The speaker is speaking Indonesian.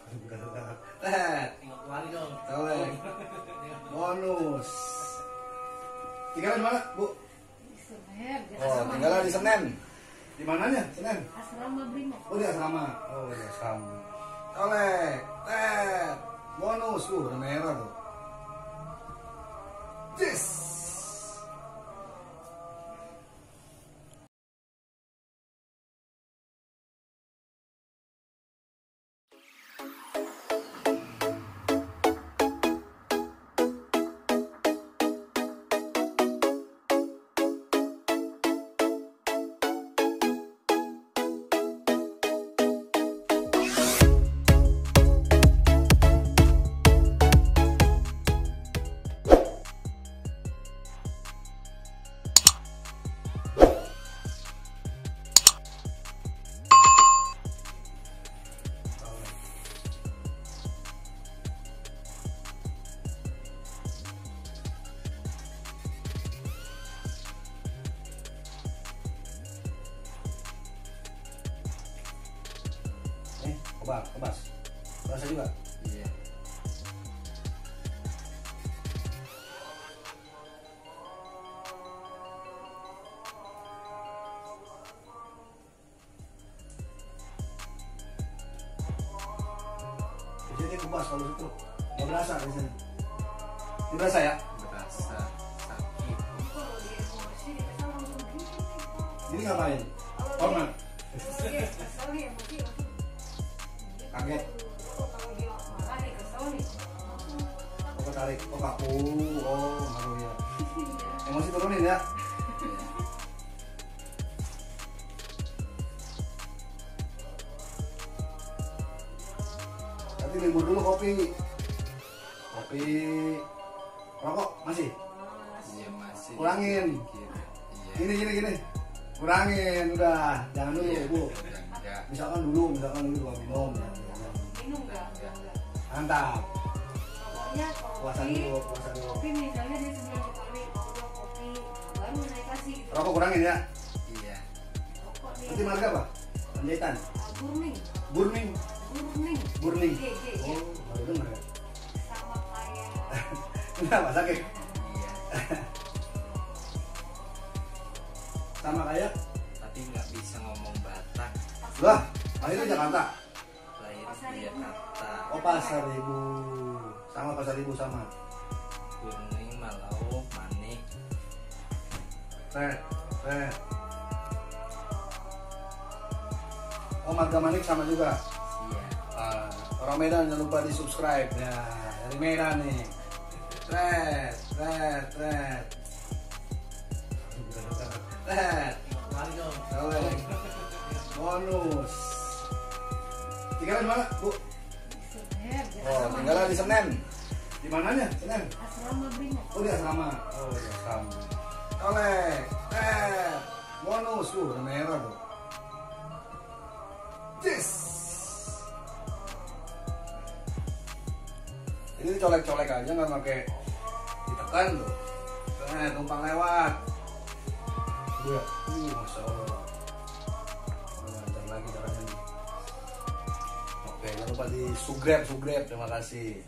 Tengok kemari dong. Colek. Bonus. Tinggalnya di mana, Bu? Di Senen. Oh, tinggalnya di Senen. Di mananya, Senen? Asrama Brimob. Oh, di asrama. Oh, di asrama. Colek. Bonus. Udah merah tuh. Yes. Kebas. Rasa juga? Iya. Biasanya kebas kalau itu nggak berasa di sini. Ini berasa ya? Berasa sakit. Kalau dia emosi, kita langsung gitu. Ini ngapain? Hormat. Kalau dia kesel nih, emosi langsung. Kaget. Kalau dia marah nih, kesel nih. Oh, ketarik. Oh, kaku. Oh, ngaruh ya. Emosi turunin ya. Nanti libur dulu kopi. Rokok masih? Iya masih. Kurangin. Iya. Gini. Kurangin udah. Jangan dulu, Iya, Bu. enggak. Misalkan dulu kalau minum. Minum nggak? Mantap. Pokoknya kalau Puasa dulu. kopi misalnya dia sebelum sekali udah kopi baru saya kasih gitu. Rokok kurangin ya. Iya. Rokok dia Nanti marga apa? Panjaitan. burning. Burning. G, ya. Oh, baru dengar ya. Sama kayak Kenapa sakit? Iya. Sama kayak? Tapi nggak bisa ngomong Batak. Lah, akhirnya Jakarta. Lahir Pasar di Ibu. Jakarta. Oh, Pasar Ibu. Sama Pasar Ibu sama. Kuning, Malau, Manik. Red. Oh, Marga Manik sama juga. Iya. Orang Medan jangan lupa di subscribe ya. Dari Medan nih. Red. Kemari dong. Colek. Bonus. Tinggalnya di mana, Bu? di Senen. Oh, tinggalnya di Senen. Di mananya, Senen? Asrama Brimob. Oh, di asrama. Oh, di asrama. Colek. Bonus. Udah merah tuh. Yes. Ini colek-colek aja nggak pakai ditekan tuh. Numpang lewat. Iya. Masya Allah. Lancar lagi caranya nih. Oke, jangan lupa di subscribe. Terima kasih.